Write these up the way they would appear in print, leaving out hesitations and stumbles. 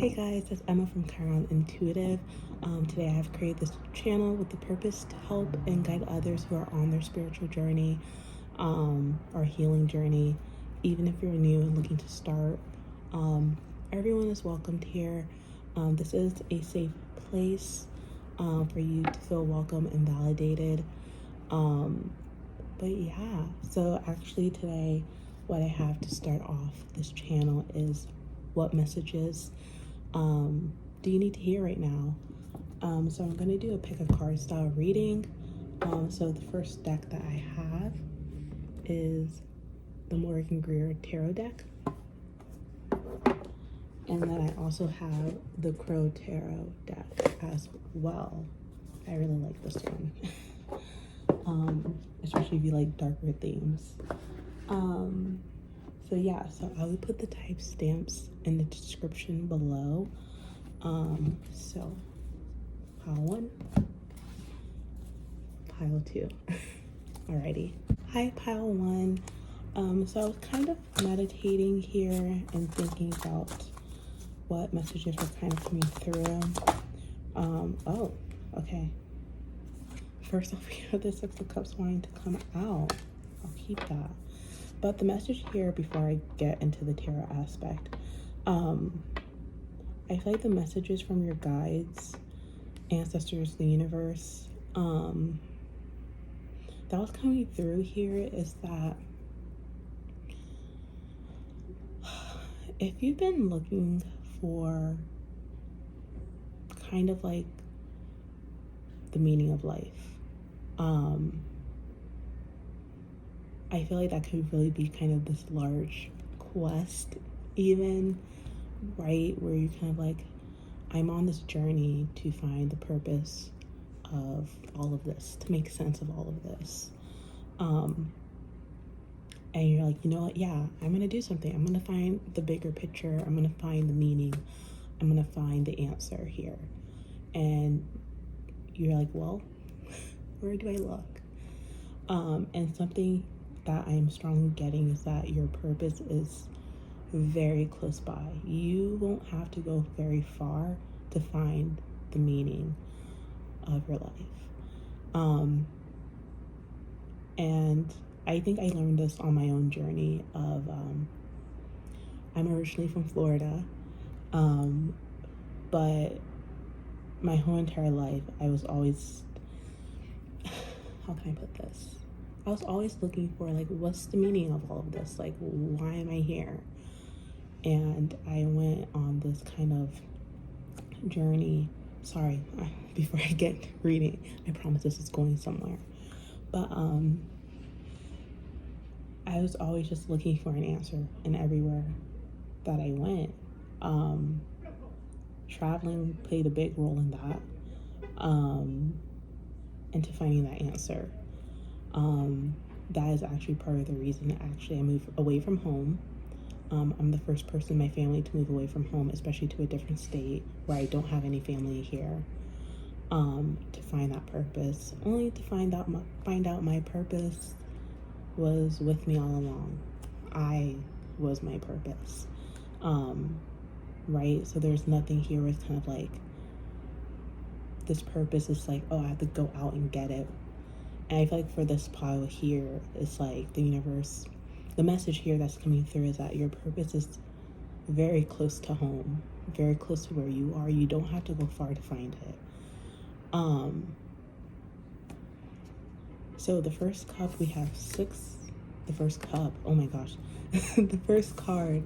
Hey guys, it's Emma from Chiron Intuitive. Today I have created this channel with the purpose to help and guide others who are on their spiritual journey or healing journey. Even if you're new and looking to start, everyone is welcomed here. This is a safe place for you to feel welcome and validated. But yeah, so actually today what I have to start off this channel is what messages do you need to hear right now? So I'm going to do a pick a card style reading. So the first deck that I have is the Morgan Greer Tarot deck. And then I also have the Crow Tarot deck as well. I really like this one. Especially if you like darker themes. So yeah, so I will put the timestamps in the description below. So pile 1, pile 2. Alrighty. Hi, pile 1. So I was kind of meditating here and thinking about what messages are kind of coming through. Oh, okay. First off, we have the Six of Cups wanting to come out. I'll keep that. But the message here, before I get into the tarot aspect, I feel like the messages from your guides, ancestors, the universe, that was coming through here is that if you've been looking for kind of like the meaning of life, I feel like that could really be kind of this large quest even, right? Where you're kind of like, I'm on this journey to find the purpose of all of this, to make sense of all of this. And you're like, you know what? Yeah, I'm going to do something. I'm going to find the bigger picture. I'm going to find the meaning. I'm going to find the answer here. And you're like, well, where do I look? And something that I am strongly getting is that your purpose is very close by. You won't have to go very far to find the meaning of your life. And I think I learned this on my own journey of, I'm originally from Florida, but my whole entire life, I was always, how can I put this? I was always looking for, like, what's the meaning of all of this? Like, why am I here? And I went on this kind of journey. Sorry, before I get reading, I promise this is going somewhere. But I was always just looking for an answer in everywhere that I went. Traveling played a big role in that, into finding that answer. That is actually part of the reason I moved away from home. I'm the first person in my family to move away from home, especially to a different state where I don't have any family here, to find that purpose, only to find out my purpose was with me all along. I was my purpose, right? So there's nothing here where it's kind of like, this purpose is like, oh, I have to go out and get it. And I feel like for this pile here, it's like the universe, the message here that's coming through is that your purpose is very close to home, very close to where you are. You don't have to go far to find it. So the first cup, we have the first cup, oh my gosh, the first card,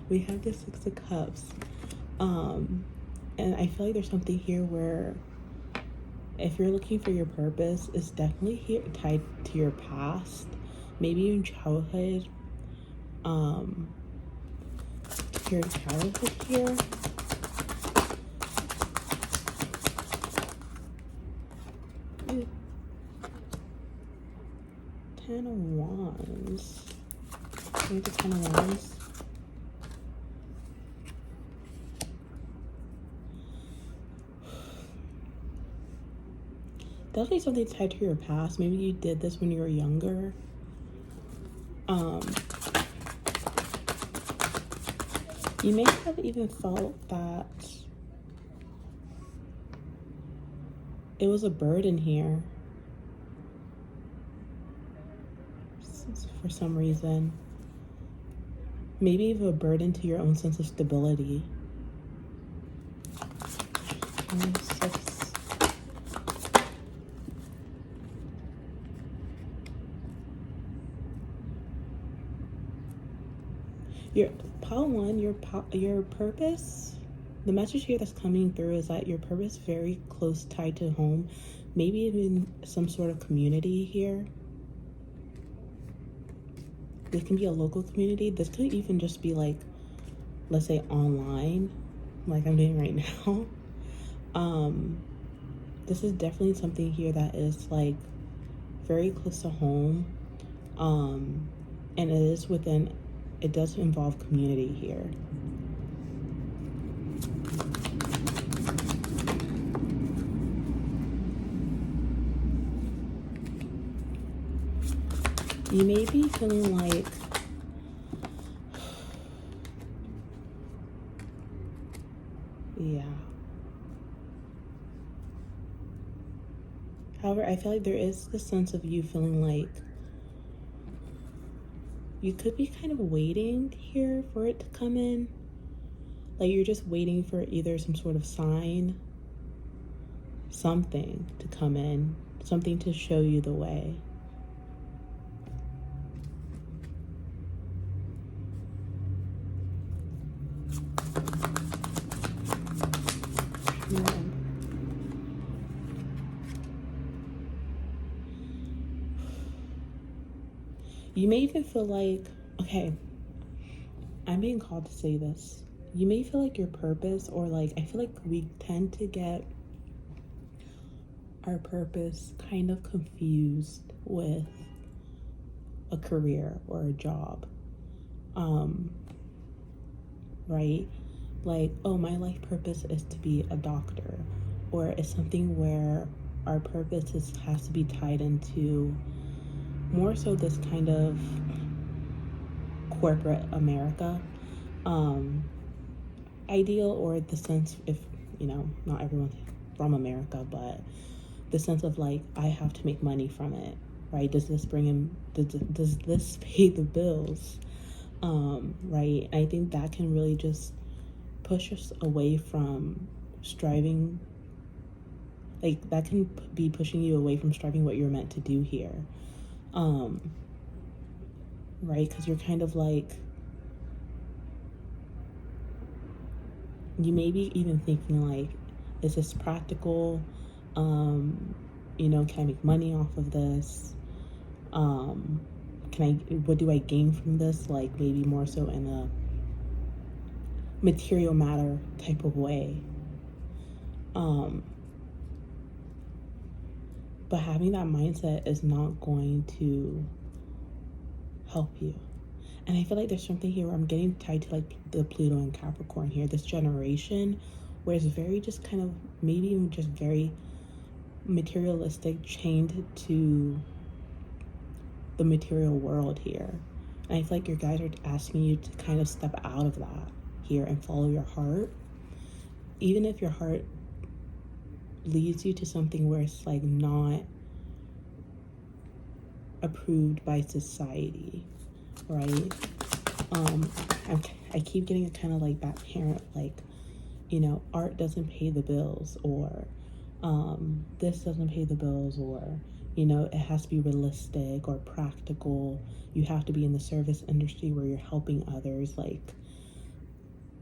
we have the Six of Cups. And I feel like there's something here where if you're looking for your purpose, it's definitely here tied to your past, maybe in childhood, your childhood here. Ten of Wands. Here's the Ten of Wands. Definitely something tied to your past. Maybe you did this when you were younger. You may have even felt that it was a burden here for some reason. Maybe even a burden to your own sense of stability. 26. Your pile one, your purpose. The message here that's coming through is that your purpose is very close tied to home, maybe even some sort of community here. This can be a local community. This could even just be like, let's say online, like I'm doing right now. This is definitely something here that is like very close to home. And it does involve community here. You may be feeling like yeah. However, I feel like there is this sense of you feeling like you could be kind of waiting here for it to come in. Like you're just waiting for either some sort of sign, something to come in, something to show you the way. Yeah. You may even feel like, okay, I'm being called to say this. You may feel like your purpose, or like, I feel like we tend to get our purpose kind of confused with a career or a job. Right? Like, oh, my life purpose is to be a doctor, or it's something where our purpose has to be tied into more so this kind of corporate America ideal, or the sense, if not everyone's from America, but the sense of like, I have to make money from it, right? Does this pay the bills? Right? I think that can really just push us away from striving. Like that can be pushing you away from striving what you're meant to do here. Right? Because you're kind of like, you may be even thinking like, is this practical? Can I make money off of this? What do I gain from this? Like maybe more so in a material matter type of way. But having that mindset is not going to help you. And I feel like there's something here where I'm getting tied to like the Pluto and Capricorn here, this generation where it's very just kind of maybe even just very materialistic, chained to the material world here. And I feel like your guys are asking you to kind of step out of that here and follow your heart. Even if your heart leads you to something where it's like not approved by society, right? I keep getting kind of like that parent, like, art doesn't pay the bills, or this doesn't pay the bills, or it has to be realistic or practical. You have to be in the service industry where you're helping others. Like,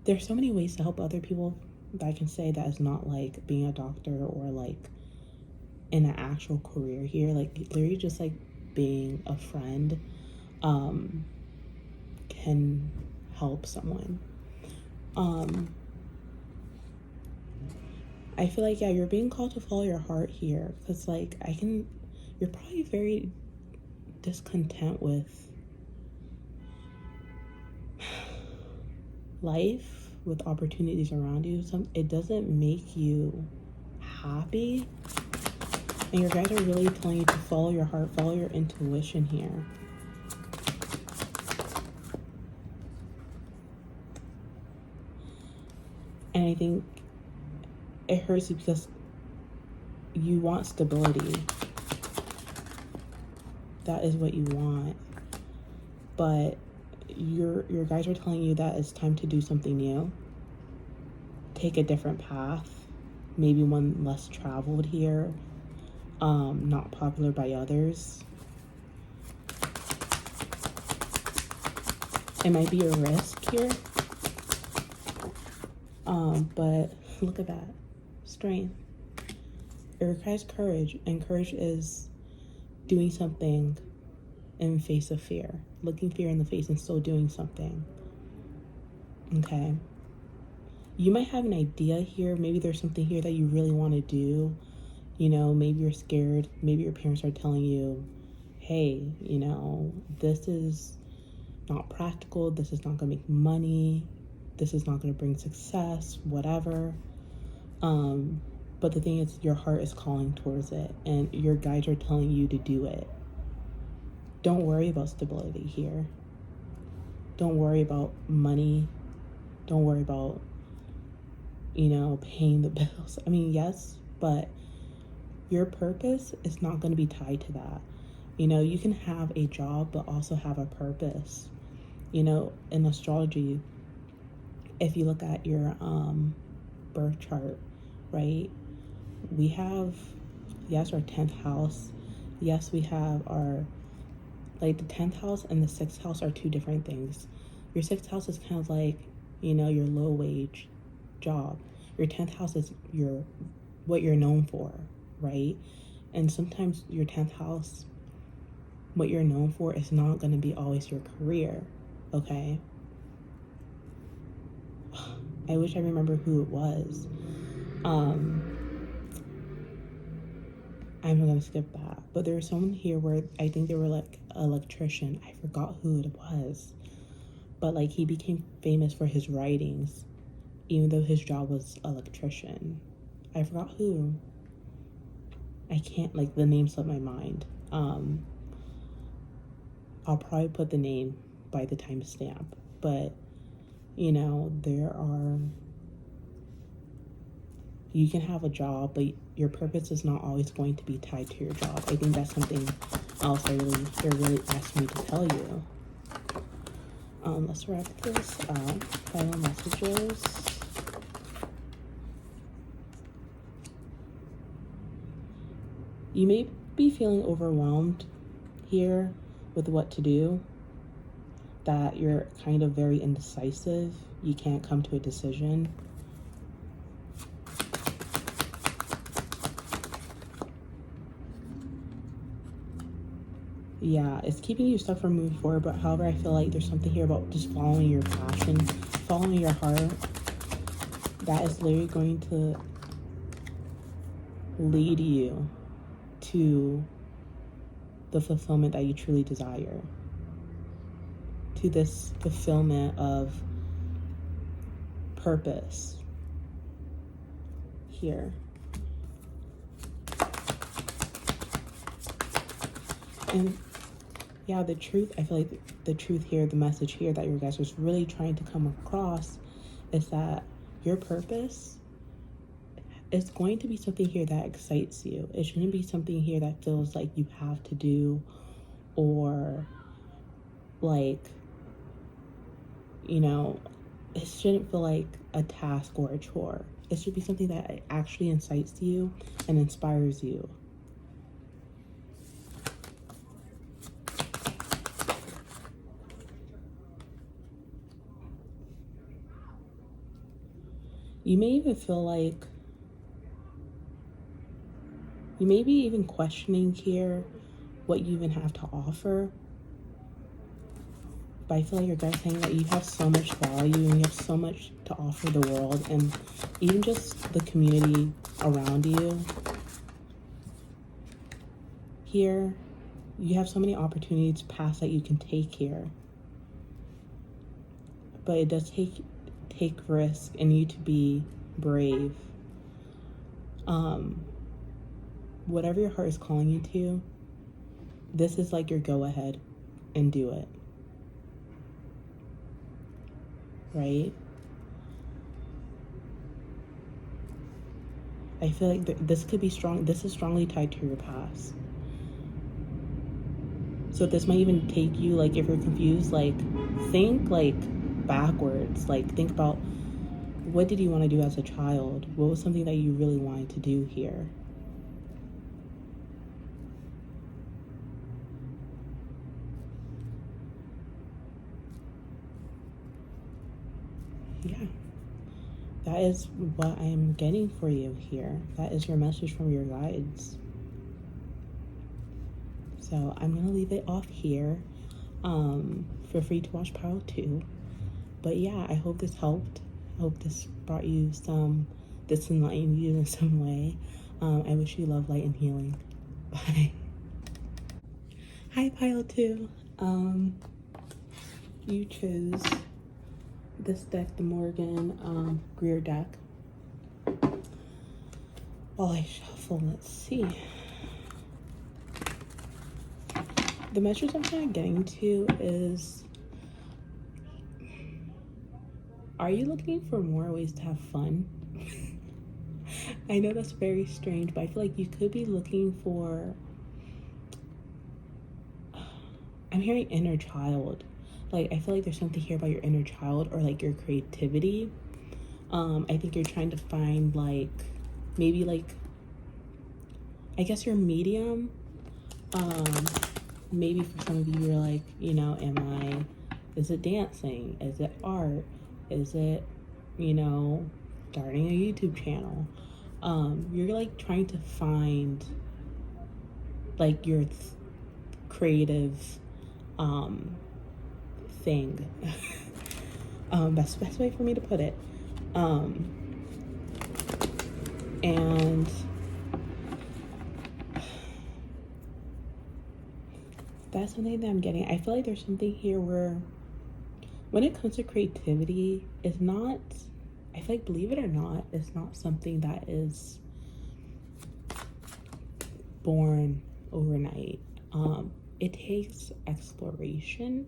there's so many ways to help other people that I can say that is not like being a doctor or like in an actual career here. Like literally just like being a friend can help someone. I feel like, yeah, you're being called to follow your heart here, because like you're probably very discontent with life, with opportunities around you. It doesn't make you happy, and your guys are really telling you to follow your heart, follow your intuition here. And I think it hurts you because you want stability. That is what you want. But your guides are telling you that it's time to do something new. Take a different path. Maybe one less traveled here. Not popular by others. It might be a risk here. But look at that. Strength. It requires courage, and courage is doing something in face of fear. Looking fear in the face and still doing something. Okay? You might have an idea here. Maybe there's something here that you really want to do. You know, maybe you're scared. Maybe your parents are telling you, hey, you know, this is not practical. This is not going to make money. This is not going to bring success, whatever. But the thing is, your heart is calling towards it, and your guides are telling you to do it. Don't worry about stability here. Don't worry about money. Don't worry about, you know, paying the bills. I mean, yes, but your purpose is not going to be tied to that. You know, you can have a job, but also have a purpose. You know, in astrology, if you look at your birth chart, right, we have, yes, our 10th house. Yes, we have our, like, the 10th house and the 6th house are two different things. Your 6th house is kind of like, you know, your low wage job. Your 10th house is your, what you're known for, right? And sometimes your 10th house, what you're known for is not going to be always your career, okay? I wish I remember who it was. I'm gonna skip that. But there was someone here where I think they were like an electrician. I forgot who it was. But like he became famous for his writings, even though his job was electrician. I forgot who. I can't, like, the name slipped my mind. I'll probably put the name by the timestamp. But, you know, you can have a job, but your purpose is not always going to be tied to your job. I think that's something else they're really asking me to tell you. Let's wrap this up. Final messages. You may be feeling overwhelmed here with what to do, that you're kind of very indecisive. You can't come to a decision. Yeah, it's keeping you stuck from moving forward, but however, I feel like there's something here about just following your passion, following your heart. That is literally going to lead you to the fulfillment that you truly desire, to this fulfillment of purpose here. And yeah, the truth, I feel like the truth here, the message here that your guys was really trying to come across is that your purpose is going to be something here that excites you. It shouldn't be something here that feels like you have to do, or like, you know, it shouldn't feel like a task or a chore. It should be something that actually incites you and inspires you. You may even feel like, you may be even questioning here what you even have to offer. But I feel like your guys saying that you have so much value and you have so much to offer the world and even just the community around you. Here, you have so many opportunities past that you can take here. But it does take risk and you to be brave. Whatever your heart is calling you to, this is like your go ahead and do it. Right? I feel like this could be strong. This is strongly tied to your past. So this might even take you, like, if you're confused, like, think, like, backwards. Like, think about, what did you want to do as a child? What was something that you really wanted to do here? Yeah. That is what I am getting for you here. That is your message from your guides. So I'm going to leave it off here. Feel free to watch Pile 2. But yeah, I hope this helped. I hope this brought you this enlightened you in some way. I wish you love, light, and healing. Bye. Hi, Pile 2. You chose this deck, the Morgan Greer deck. While I shuffle, let's see. The message I'm kind of getting to is, are you looking for more ways to have fun? I know that's very strange, but I feel like you could be looking for, I'm hearing inner child. Like, I feel like there's something here about your inner child, or like your creativity. I think you're trying to find, like, maybe, like, I guess your medium. Maybe for some of you, you're like, you know, is it dancing? Is it art? Is it, you know, starting a YouTube channel? You're like trying to find, like, your creative thing. That's the best way for me to put it. And that's something that I'm getting. I feel like there's something here where, when it comes to creativity, it's not, I feel like, believe it or not, it's not something that is born overnight. It takes exploration.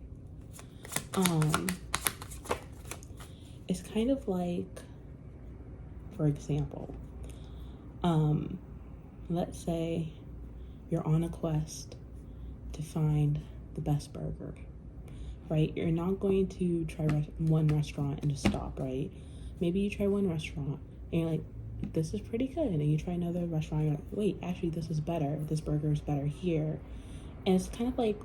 It's kind of like, for example, let's say you're on a quest to find the best burger, right? You're not going to try one restaurant and just stop, right? Maybe you try one restaurant and you're like, this is pretty good, and then you try another restaurant and you're like, wait, actually this is better, this burger is better here. And it's kind of like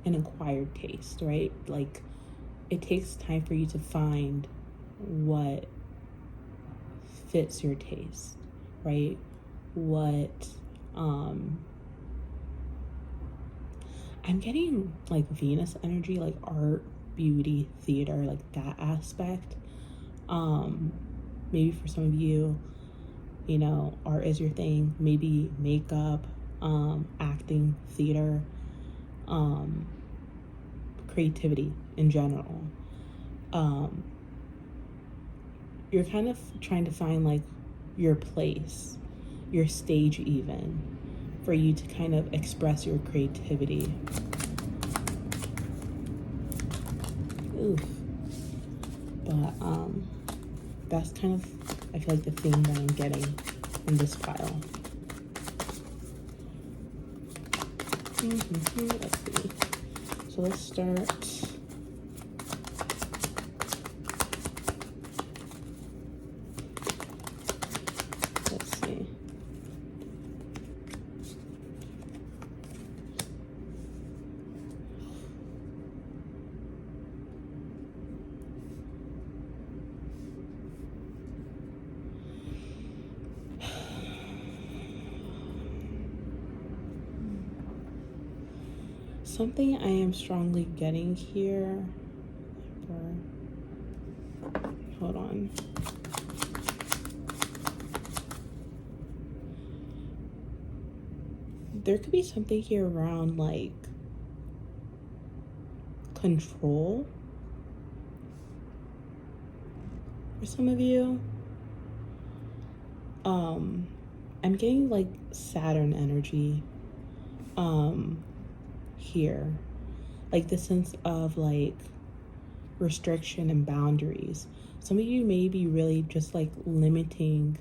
an acquired taste, right? Like, it takes time for you to find what fits your taste, right? What I'm getting, like, Venus energy, like art, beauty, theater, like that aspect. Maybe for some of you, you know, art is your thing. Maybe makeup, acting, theater, creativity in general. You're kind of trying to find, like, your place, your stage even, for you to kind of express your creativity. Oof. But that's kind of, I feel like, the theme that I'm getting in this pile. Let's see. So let's start. Let's see. Something I am strongly getting here. Hold on. There could be something here around, like, control for some of you. I'm getting, like, Saturn energy here, like the sense of, like, restriction and boundaries. Some of you may be really just, like, limiting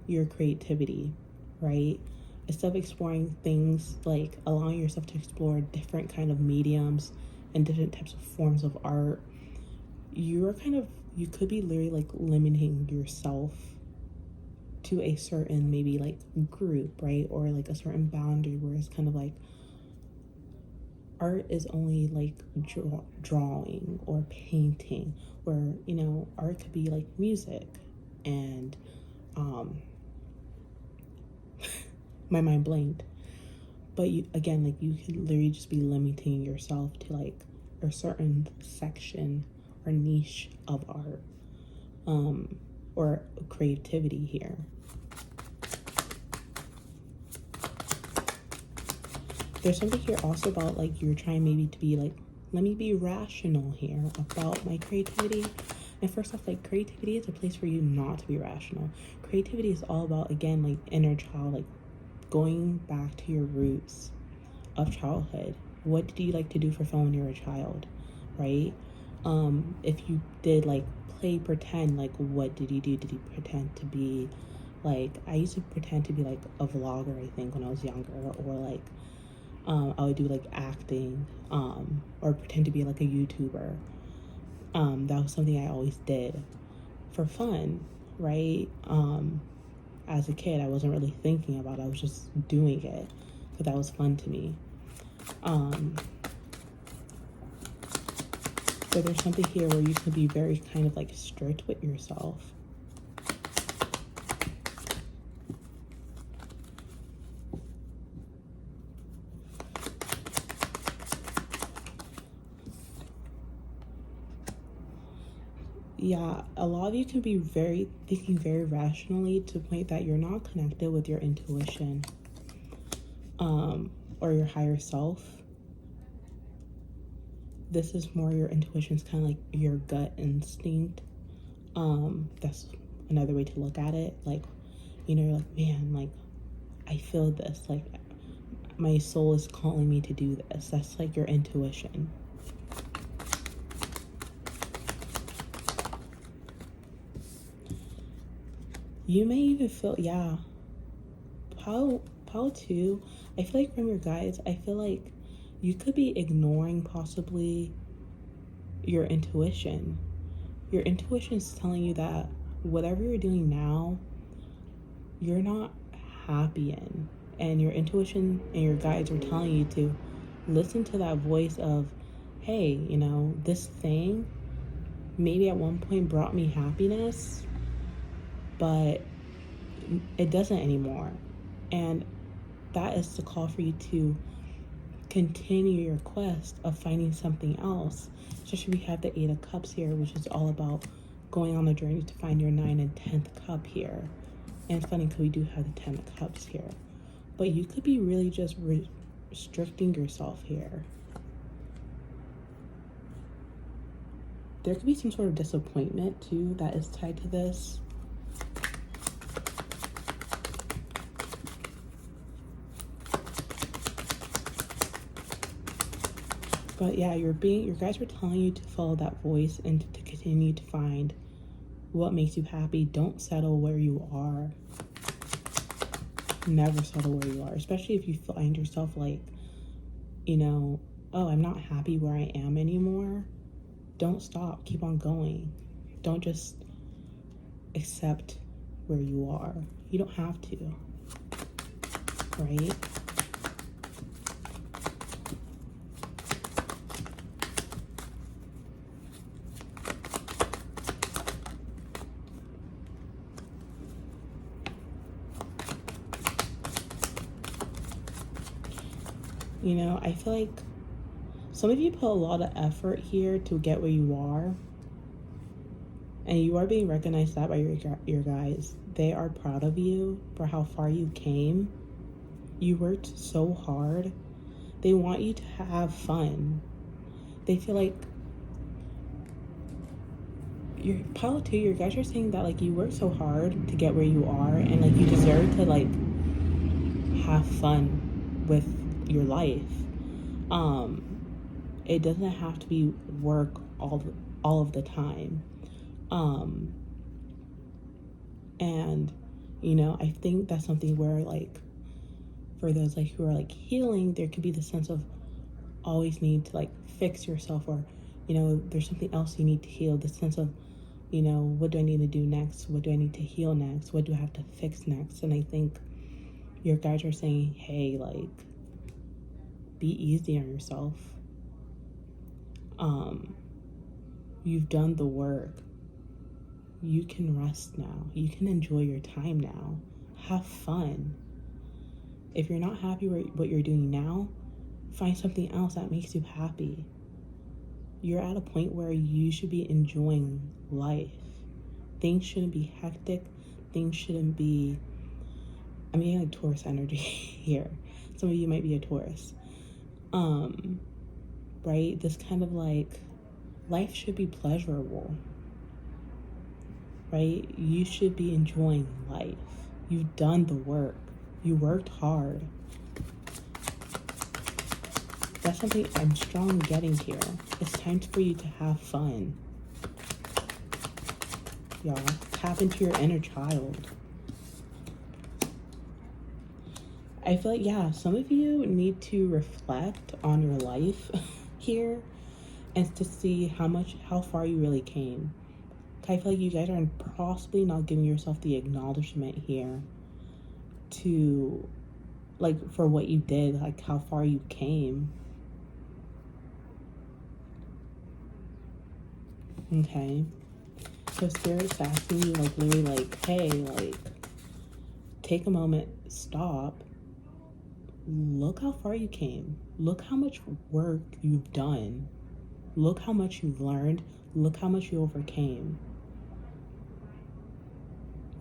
your creativity, right? Instead of exploring things, like allowing yourself to explore different kind of mediums and different types of forms of art, you could be literally like limiting yourself to a certain maybe like group, right? Or like a certain boundary where it's kind of like art is only like drawing or painting, where, you know, art could be like music. And my mind blanked. But you, again, like you could literally just be limiting yourself to like a certain section or niche of art, or creativity here. There's something here also about like you're trying maybe to be like, let me be rational here about my creativity. And first off, like creativity is a place for you not to be rational. Creativity is all about, again, like inner child, like going back to your roots of childhood. What did you like to do for fun when you were a child, right? If you did like play pretend, like what did you do? Did you pretend to be like, I used to pretend to be like a vlogger, I think, when I was younger, or like I would do like acting, or pretend to be like a YouTuber. That was something I always did for fun, right? As a kid, I wasn't really thinking about it. I was just doing it because that was fun to me. But there's something here where you can be very kind of like strict with yourself. Yeah, a lot of you can be thinking very rationally to the point that you're not connected with your intuition, or your higher self. This is more your intuition's kind of like your gut instinct. That's another way to look at it. Like, you know, you're like, man, like I feel this, like my soul is calling me to do this. That's like your intuition. You may even feel, yeah, Pal too. I feel like from your guides, I feel like you could be ignoring possibly your intuition. Your intuition is telling you that whatever you're doing now, you're not happy in. And your intuition and your guides are telling you to listen to that voice of, hey, you know, this thing maybe at one point brought me happiness, but it doesn't anymore. And that is the call for you to continue your quest of finding something else. Especially we have the 8 of Cups here, which is all about going on the journey to find your 9 and 10th cup here. And it's funny because we do have the 10 of Cups here. But you could be really just restricting yourself here. There could be some sort of disappointment too that is tied to this. But yeah, your guys are telling you to follow that voice and to continue to find what makes you happy. Don't settle where you are. Never settle where you are, especially if you find yourself like, you know, oh, I'm not happy where I am anymore. Don't stop. Keep on going. Don't just accept where you are. You don't have to, right? You know, I feel like some of you put a lot of effort here to get where you are. And you are being recognized that by your guys. They are proud of you for how far you came. You worked so hard. They want you to have fun. They feel like your pile two, your guys are saying that like you worked so hard to get where you are, and like you deserve to like have fun with your life. It doesn't have to be work all of the time. And You know, I think that's something where, like, for those like who are like healing, there could be the sense of always need to like fix yourself, or, you know, there's something else you need to heal. The sense of, you know, what do I need to do next? What do I need to heal next? What do I have to fix next? And I think your guides are saying, hey, like, be easy on yourself. You've done the work. You can rest now. You can enjoy your time now. Have fun. If you're not happy with what you're doing now, find something else that makes you happy. You're at a point where you should be enjoying life. Things shouldn't be hectic. Things shouldn't be, I'm getting like Taurus energy here. Some of you might be a Taurus. Right? This kind of like, life should be pleasurable. Right? You should be enjoying life. You've done the work. You worked hard. That's something I'm strong getting here. It's time for you to have fun. Y'all, tap into your inner child. I feel like, yeah, some of you need to reflect on your life here and to see how far you really came. I feel like you guys are possibly not giving yourself the acknowledgement here to, like, for what you did, like how far you came. Okay, so Spirit's asking you, like, literally, like, hey, like, take a moment, stop, look how far you came, look how much work you've done, look how much you've learned, look how much you overcame.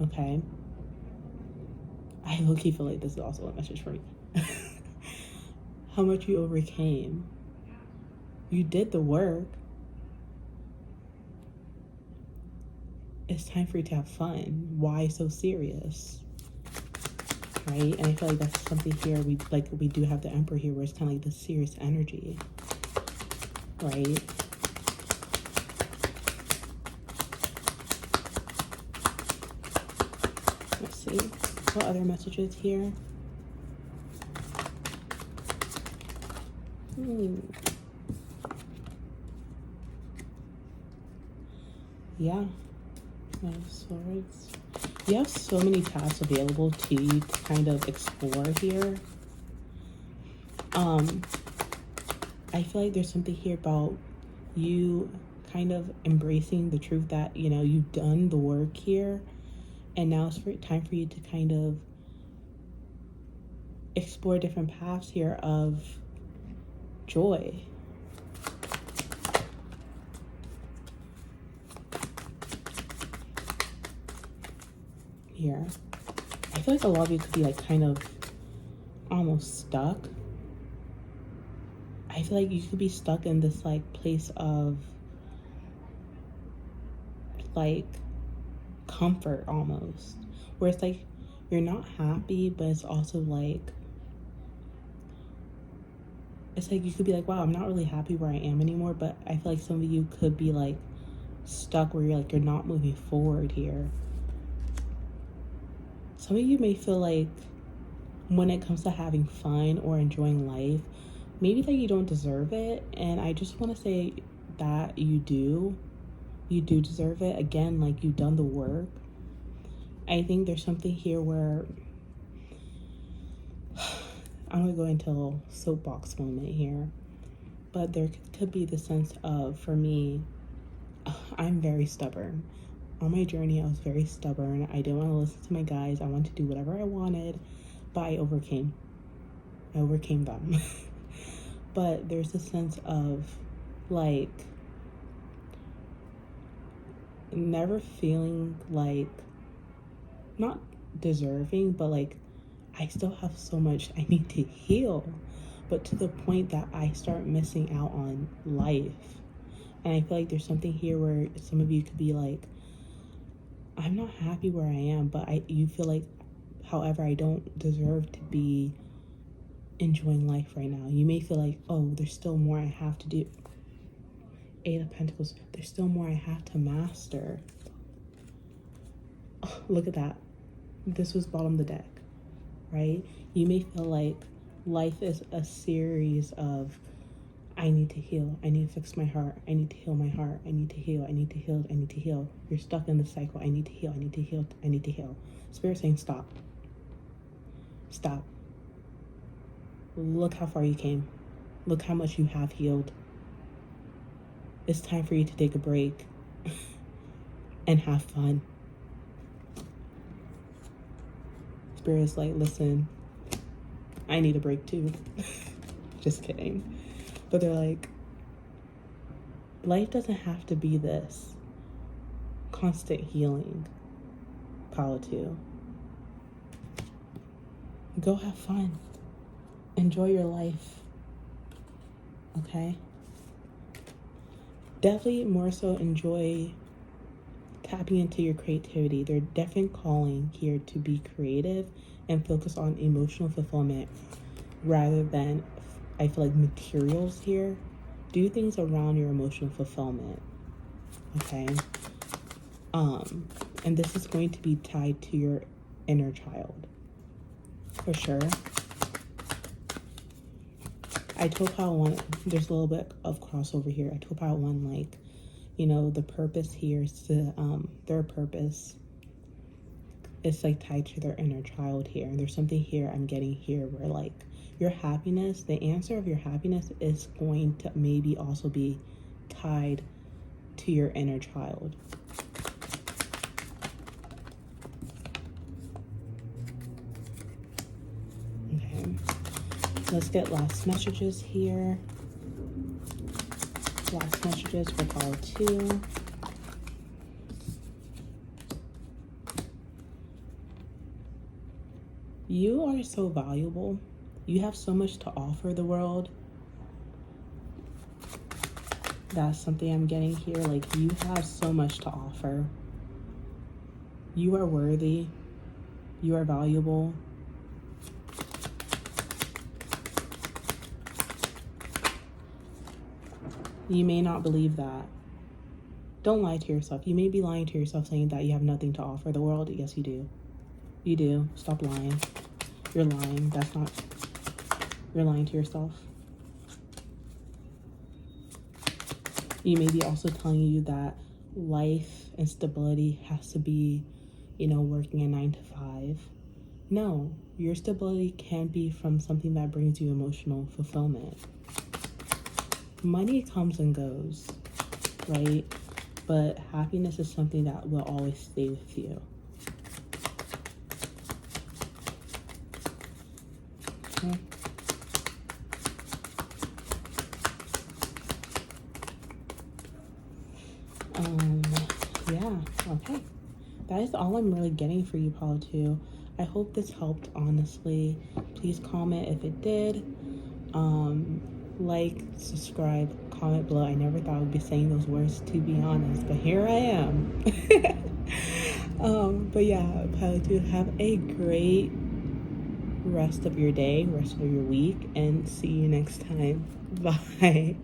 Okay, I low-key feel like this is also a message for me. How much you overcame. You did the work. It's time for you to have fun. Why so serious? Right? And I feel like that's something here. We do have the Emperor here, where it's kind of like the serious energy. Right? Let's see. What other messages here? Yeah. Nine of Swords. You have so many tasks available to you to kind of explore here. I feel like there's something here about you kind of embracing the truth that, you know, you've done the work here, and now it's time for you to kind of explore different paths here of joy. Here, I feel like a lot of you could be like kind of almost stuck. I feel like you could be stuck in this like place of like comfort almost, where it's like you're not happy, but it's also like, it's like you could be like, wow, I'm not really happy where I am anymore, but I feel like some of you could be like stuck where you're like, you're not moving forward here. Some of you may feel like when it comes to having fun or enjoying life, maybe that you don't deserve it. And I just want to say that you do. You do deserve it. Again, like, you've done the work. I think there's something here where I'm going to go into a soapbox moment here. But there could be the sense of, for me, I'm very stubborn. On my journey, I was very stubborn. I didn't want to listen to my guides. I wanted to do whatever I wanted, but I overcame them. But there's a sense of, like, never feeling like, not deserving, but like, I still have so much I need to heal, but to the point that I start missing out on life. And I feel like there's something here where some of you could be like, I'm not happy where I am, but you feel like, however, I don't deserve to be enjoying life right now. You may feel like, oh, there's still more I have to do. Eight of Pentacles, there's still more I have to master. Oh, look at that. this was bottom of the deck, right? You may feel like life is a series of, I need to heal, I need to fix my heart, I need to heal my heart, I need to heal, I need to heal, I need to heal. You're stuck in the cycle. I need to heal, I need to heal, I need to heal. Spirit saying stop. Stop. Look how far you came. Look how much you have healed. It's time for you to take a break and have fun. Spirit is like, listen, I need a break too. Just kidding. But they're like, life doesn't have to be this constant healing. Pile 2. Go have fun. Enjoy your life. Okay? Definitely more so enjoy tapping into your creativity. They're definitely calling here to be creative and focus on emotional fulfillment rather than, I feel like, materials here. Do things around your emotional fulfillment. Okay? And this is going to be tied to your inner child. For sure. I told Pile 1, there's a little bit of crossover here. I told Pile 1, like, you know, the purpose here is to, their purpose is like tied to their inner child here. And there's something here I'm getting here where, like, your happiness, the answer of your happiness is going to maybe also be tied to your inner child. Okay. Let's get last messages here. Last messages for Pile 2. You are so valuable. You have so much to offer the world. That's something I'm getting here. Like, you have so much to offer. You are worthy. You are valuable. You may not believe that. Don't lie to yourself. You may be lying to yourself saying that you have nothing to offer the world. Yes, you do. You do. Stop lying. You're lying. That's not... You're lying to yourself. You may be also telling you that life and stability has to be, you know, working a 9 to 5. No, your stability can be from something that brings you emotional fulfillment. Money comes and goes, right? But happiness is something that will always stay with you. Okay. Yeah, okay. That is all I'm really getting for you, Pile 2. I hope this helped, honestly. Please comment if it did. Like, subscribe, comment below. I never thought I would be saying those words, to be honest, but here I am. But yeah, Pile 2, have a great rest of your day, rest of your week, and see you next time. Bye.